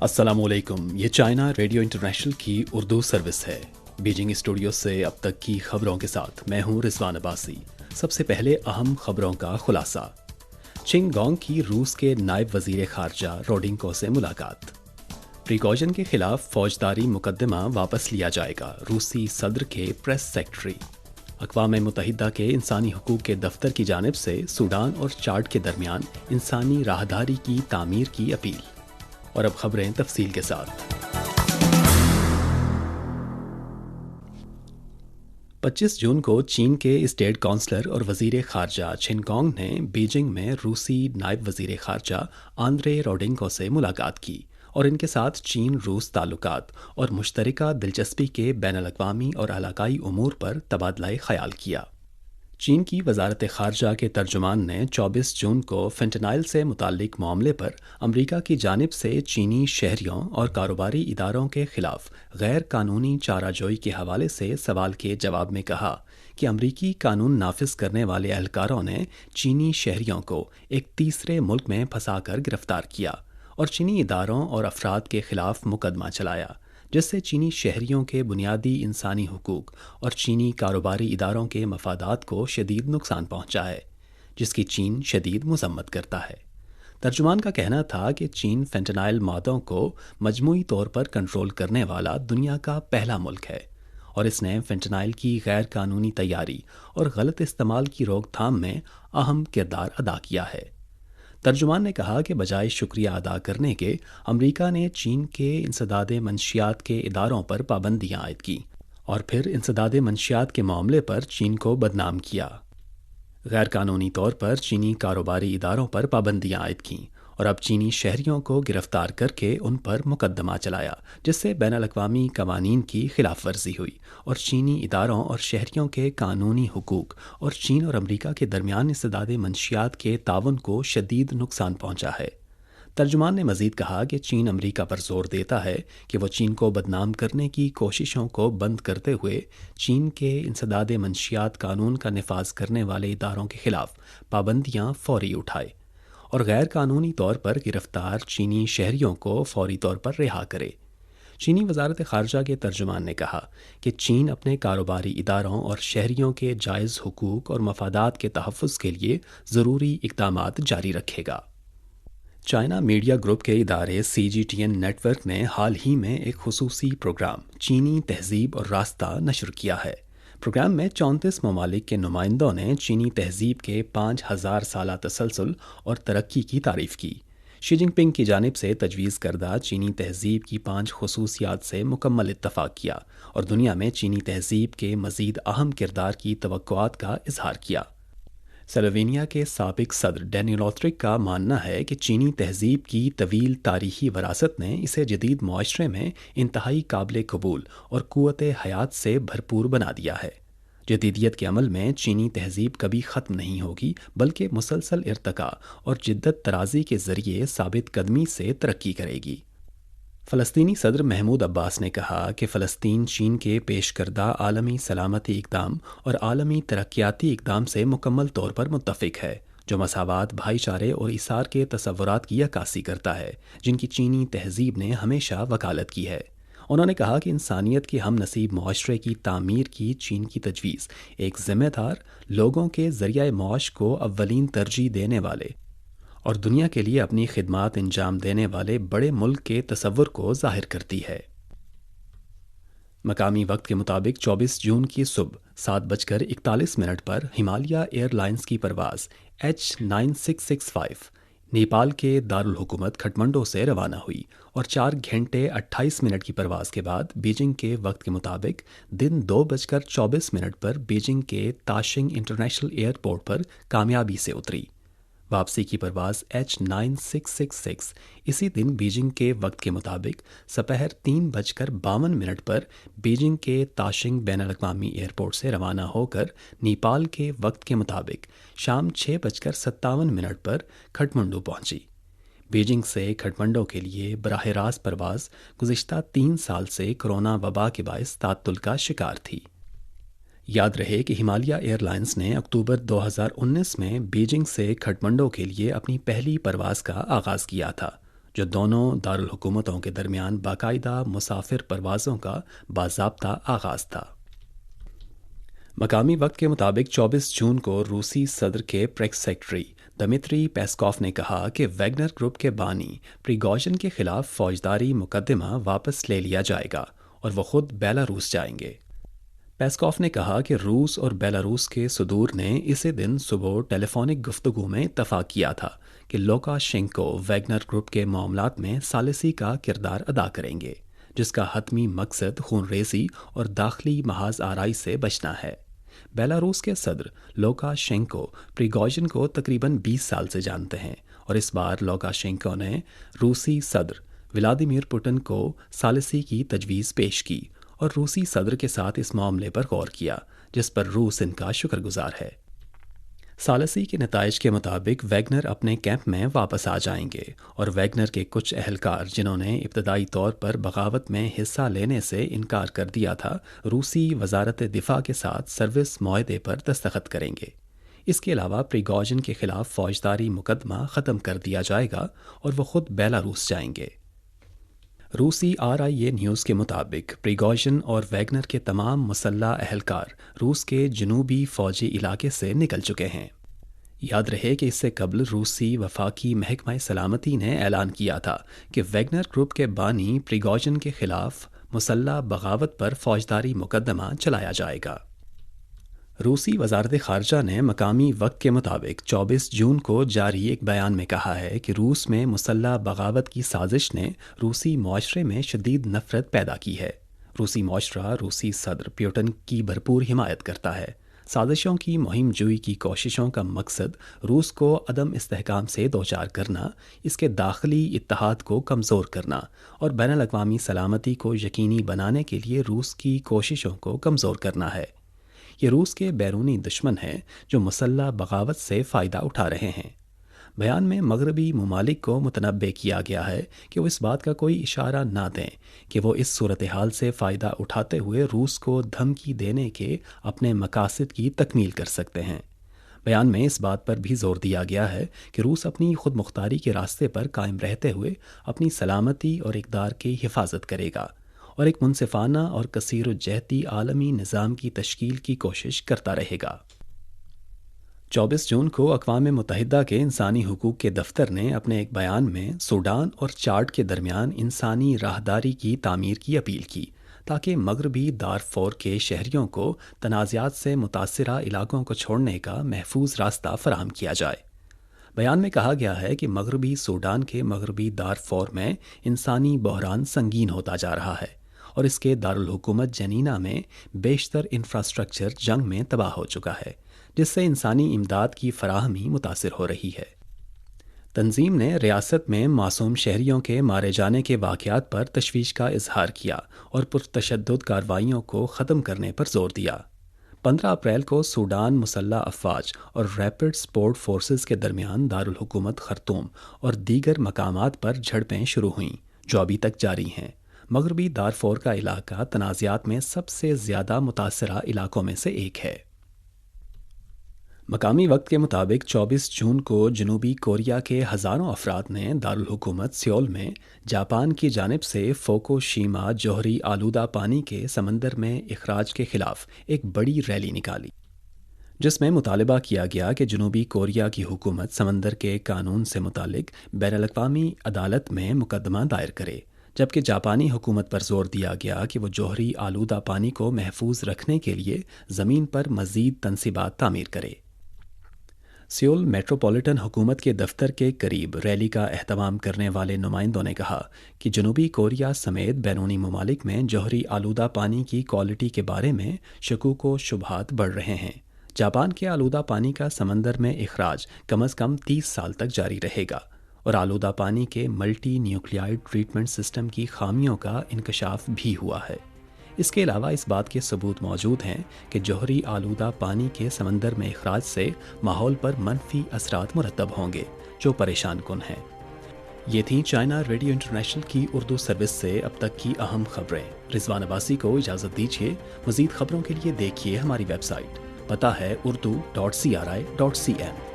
السلام علیکم، یہ چائنا ریڈیو انٹرنیشنل کی اردو سروس ہے۔ بیجنگ اسٹوڈیو سے اب تک کی خبروں کے ساتھ میں ہوں رضوان عباسی۔ سب سے پہلے اہم خبروں کا خلاصہ۔ چنگ گونگ کی روس کے نائب وزیر خارجہ روڈنکو سے ملاقات۔ پریگوژن کے خلاف فوجداری مقدمہ واپس لیا جائے گا، روسی صدر کے پریس سیکرٹری۔ اقوام متحدہ کے انسانی حقوق کے دفتر کی جانب سے سوڈان اور چاڈ کے درمیان انسانی راہداری کی تعمیر کی اپیل۔ اور اب خبریں تفصیل کے ساتھ۔ 25 جون کو چین کے اسٹیٹ کونسلر اور وزیر خارجہ چن گونگ نے بیجنگ میں روسی نائب وزیر خارجہ آندرے روڈنکو سے ملاقات کی اور ان کے ساتھ چین روس تعلقات اور مشترکہ دلچسپی کے بین الاقوامی اور علاقائی امور پر تبادلہ خیال کیا۔ چین کی وزارت خارجہ کے ترجمان نے 24 جون کو فینٹنائل سے متعلق معاملے پر امریکہ کی جانب سے چینی شہریوں اور کاروباری اداروں کے خلاف غیر قانونی چارہ جوئی کے حوالے سے سوال کے جواب میں کہا کہ امریکی قانون نافذ کرنے والے اہلکاروں نے چینی شہریوں کو ایک تیسرے ملک میں پھنسا کر گرفتار کیا اور چینی اداروں اور افراد کے خلاف مقدمہ چلایا، جس سے چینی شہریوں کے بنیادی انسانی حقوق اور چینی کاروباری اداروں کے مفادات کو شدید نقصان پہنچا ہے، جس کی چین شدید مذمت کرتا ہے۔ ترجمان کا کہنا تھا کہ چین فینٹنائل مادوں کو مجموعی طور پر کنٹرول کرنے والا دنیا کا پہلا ملک ہے اور اس نے فینٹنائل کی غیر قانونی تیاری اور غلط استعمال کی روک تھام میں اہم کردار ادا کیا ہے۔ ترجمان نے کہا کہ بجائے شکریہ ادا کرنے کے، امریکہ نے چین کے انسداد منشیات کے اداروں پر پابندیاں عائد کی اور پھر انسداد منشیات کے معاملے پر چین کو بدنام کیا۔ غیر قانونی طور پر چینی کاروباری اداروں پر پابندیاں عائد کیں اور اب چینی شہریوں کو گرفتار کر کے ان پر مقدمہ چلایا، جس سے بین الاقوامی قوانین کی خلاف ورزی ہوئی اور چینی اداروں اور شہریوں کے قانونی حقوق اور چین اور امریکہ کے درمیان انسداد منشیات کے تعاون کو شدید نقصان پہنچا ہے۔ ترجمان نے مزید کہا کہ چین امریکہ پر زور دیتا ہے کہ وہ چین کو بدنام کرنے کی کوششوں کو بند کرتے ہوئے چین کے انسداد منشیات قانون کا نفاذ کرنے والے اداروں کے خلاف پابندیاں فوری اٹھائے اور غیر قانونی طور پر گرفتار چینی شہریوں کو فوری طور پر رہا کرے۔ چینی وزارت خارجہ کے ترجمان نے کہا کہ چین اپنے کاروباری اداروں اور شہریوں کے جائز حقوق اور مفادات کے تحفظ کے لیے ضروری اقدامات جاری رکھے گا۔ چائنا میڈیا گروپ کے ادارے CGTN نیٹ ورک نے حال ہی میں ایک خصوصی پروگرام چینی تہذیب اور راستہ نشر کیا ہے۔ پروگرام میں 34 ممالک کے نمائندوں نے چینی تہذیب کے 5000 سالہ تسلسل اور ترقی کی تعریف کی۔ شی جن پنگ کی جانب سے تجویز کردہ چینی تہذیب کی 5 خصوصیات سے مکمل اتفاق کیا اور دنیا میں چینی تہذیب کے مزید اہم کردار کی توقعات کا اظہار کیا۔ سلووینیا کے سابق صدر ڈینیل اوترک کا ماننا ہے کہ چینی تہذیب کی طویل تاریخی وراثت نے اسے جدید معاشرے میں انتہائی قابل قبول اور قوت حیات سے بھرپور بنا دیا ہے۔ جدیدیت کے عمل میں چینی تہذیب کبھی ختم نہیں ہوگی، بلکہ مسلسل ارتقاء اور جدت طرازی کے ذریعے ثابت قدمی سے ترقی کرے گی۔ فلسطینی صدر محمود عباس نے کہا کہ فلسطین چین کے پیش کردہ عالمی سلامتی اقدام اور عالمی ترقیاتی اقدام سے مکمل طور پر متفق ہے، جو مساوات، بھائی چارے اور ایثار کے تصورات کی عکاسی کرتا ہے جن کی چینی تہذیب نے ہمیشہ وکالت کی ہے۔ انہوں نے کہا کہ انسانیت کے ہم نصیب معاشرے کی تعمیر کی چین کی تجویز ایک ذمہ دار، لوگوں کے ذریعہ معاش کو اولین ترجیح دینے والے اور دنیا کے لیے اپنی خدمات انجام دینے والے بڑے ملک کے تصور کو ظاہر کرتی ہے۔ مقامی وقت کے مطابق 24 جون کی صبح 7:41 پر ہمالیہ ایئر لائنز کی پرواز H9665 نیپال کے دارالحکومت کھٹمنڈو سے روانہ ہوئی اور 4 گھنٹے 28 منٹ کی پرواز کے بعد بیجنگ کے وقت کے مطابق دن 2:24 پر بیجنگ کے تاشنگ انٹرنیشنل ایئرپورٹ پر کامیابی سے اتری۔ واپسی کی پرواز H9666 اسی دن بیجنگ کے وقت کے مطابق سپہر 3:52 پر بیجنگ کے تاشنگ بین الاقوامی ایئرپورٹ سے روانہ ہو کر نیپال کے وقت کے مطابق شام 6:57 پر کھٹمنڈو پہنچی۔ بیجنگ سے کھٹمنڈو کے لیے براہ راست پرواز گزشتہ 3 سال سے کرونا وبا کے باعث تعطل کا شکار تھی۔ یاد رہے کہ ہمالیہ ایئر لائنز نے اکتوبر 2019 میں بیجنگ سے کھٹمنڈو کے لیے اپنی پہلی پرواز کا آغاز کیا تھا، جو دونوں دارالحکومتوں کے درمیان باقاعدہ مسافر پروازوں کا باضابطہ آغاز تھا۔ مقامی وقت کے مطابق 24 جون کو روسی صدر کے پریس سیکرٹری دمیتری پیسکوف نے کہا کہ ویگنر گروپ کے بانی پریگوژن کے خلاف فوجداری مقدمہ واپس لے لیا جائے گا اور وہ خود بیلاروس جائیں گے۔ پیسکوف نے کہا کہ روس اور بیلاروس کے صدور نے اسی دن صبح ٹیلی فونک گفتگو میں اتفاق کیا تھا کہ لوکاشینکو ویگنر گروپ کے معاملات میں ثالثی کا کردار ادا کریں گے، جس کا حتمی مقصد خون ریزی اور داخلی محاذ آرائی سے بچنا ہے۔ بیلاروس کے صدر لوکاشینکو پریگوژن کو تقریباً 20 سال سے جانتے ہیں، اور اس بار لوکاشینکو نے روسی صدر ولادیمیر پوٹن کو ثالثی کی تجویز پیش کی اور روسی صدر کے ساتھ اس معاملے پر غور کیا، جس پر روس ان کا شکر گزار ہے۔ ثالثی کے نتائج کے مطابق ویگنر اپنے کیمپ میں واپس آ جائیں گے، اور ویگنر کے کچھ اہلکار جنہوں نے ابتدائی طور پر بغاوت میں حصہ لینے سے انکار کر دیا تھا، روسی وزارت دفاع کے ساتھ سروس معاہدے پر دستخط کریں گے۔ اس کے علاوہ پریگوژن کے خلاف فوجداری مقدمہ ختم کر دیا جائے گا اور وہ خود بیلاروس جائیں گے۔ روسی RIA نیوز کے مطابق پریگوژن اور ویگنر کے تمام مسلح اہلکار روس کے جنوبی فوجی علاقے سے نکل چکے ہیں۔ یاد رہے کہ اس سے قبل روسی وفاقی محکمہ سلامتی نے اعلان کیا تھا کہ ویگنر گروپ کے بانی پریگوژن کے خلاف مسلح بغاوت پر فوجداری مقدمہ چلایا جائے گا۔ روسی وزارت خارجہ نے مقامی وقت کے مطابق 24 جون کو جاری ایک بیان میں کہا ہے کہ روس میں مسلح بغاوت کی سازش نے روسی معاشرے میں شدید نفرت پیدا کی ہے۔ روسی معاشرہ روسی صدر پیوٹن کی بھرپور حمایت کرتا ہے۔ سازشوں کی مہم جوئی کی کوششوں کا مقصد روس کو عدم استحکام سے دوچار کرنا، اس کے داخلی اتحاد کو کمزور کرنا اور بین الاقوامی سلامتی کو یقینی بنانے کے لیے روس کی کوششوں کو کمزور کرنا ہے۔ یہ روس کے بیرونی دشمن ہیں جو مسلح بغاوت سے فائدہ اٹھا رہے ہیں۔ بیان میں مغربی ممالک کو متنبہ کیا گیا ہے کہ وہ اس بات کا کوئی اشارہ نہ دیں کہ وہ اس صورتحال سے فائدہ اٹھاتے ہوئے روس کو دھمکی دینے کے اپنے مقاصد کی تکمیل کر سکتے ہیں۔ بیان میں اس بات پر بھی زور دیا گیا ہے کہ روس اپنی خود مختاری کے راستے پر قائم رہتے ہوئے اپنی سلامتی اور اقدار کی حفاظت کرے گا اور ایک منصفانہ اور کثیر الجہتی عالمی نظام کی تشکیل کی کوشش کرتا رہے گا۔ 24 جون کو اقوام متحدہ کے انسانی حقوق کے دفتر نے اپنے ایک بیان میں سوڈان اور چاڈ کے درمیان انسانی راہداری کی تعمیر کی اپیل کی تاکہ مغربی دارفور کے شہریوں کو تنازعات سے متاثرہ علاقوں کو چھوڑنے کا محفوظ راستہ فراہم کیا جائے۔ بیان میں کہا گیا ہے کہ مغربی سوڈان کے مغربی دارفور میں انسانی بحران سنگین ہوتا جا رہا ہے اور اس کے دارالحکومت جنینا میں بیشتر انفراسٹرکچر جنگ میں تباہ ہو چکا ہے، جس سے انسانی امداد کی فراہمی متاثر ہو رہی ہے۔ تنظیم نے ریاست میں معصوم شہریوں کے مارے جانے کے واقعات پر تشویش کا اظہار کیا اور پرتشدد کارروائیوں کو ختم کرنے پر زور دیا۔ 15 اپریل کو سوڈان مسلح افواج اور ریپڈ سپورٹ فورسز کے درمیان دارالحکومت خرطوم اور دیگر مقامات پر جھڑپیں شروع ہوئیں جو ابھی تک جاری ہیں۔ مغربی دارفور کا علاقہ تنازعات میں سب سے زیادہ متاثرہ علاقوں میں سے ایک ہے۔ مقامی وقت کے مطابق 24 جون کو جنوبی کوریا کے ہزاروں افراد نے دارالحکومت سیول میں جاپان کی جانب سے فوکوشیما جوہری آلودہ پانی کے سمندر میں اخراج کے خلاف ایک بڑی ریلی نکالی، جس میں مطالبہ کیا گیا کہ جنوبی کوریا کی حکومت سمندر کے قانون سے متعلق بین الاقوامی عدالت میں مقدمہ دائر کرے، جبکہ جاپانی حکومت پر زور دیا گیا کہ وہ جوہری آلودہ پانی کو محفوظ رکھنے کے لیے زمین پر مزید تنصیبات تعمیر کرے۔ سیول میٹروپولیٹن حکومت کے دفتر کے قریب ریلی کا اہتمام کرنے والے نمائندوں نے کہا کہ جنوبی کوریا سمیت بیرونی ممالک میں جوہری آلودہ پانی کی کوالٹی کے بارے میں شکوک و شبہات بڑھ رہے ہیں۔ جاپان کے آلودہ پانی کا سمندر میں اخراج کم از کم 30 سال تک جاری رہے گا اور آلودہ پانی کے ملٹی نیوکلیائڈ ٹریٹمنٹ سسٹم کی خامیوں کا انکشاف بھی ہوا ہے۔ اس کے علاوہ اس بات کے ثبوت موجود ہیں کہ جوہری آلودہ پانی کے سمندر میں اخراج سے ماحول پر منفی اثرات مرتب ہوں گے جو پریشان کن ہیں۔ یہ تھیں چائنا ریڈیو انٹرنیشنل کی اردو سروس سے اب تک کی اہم خبریں۔ رضوان عباسی کو اجازت دیجیے۔ مزید خبروں کے لیے دیکھیے ہماری ویب سائٹ، پتہ ہے urdu.cri.cn۔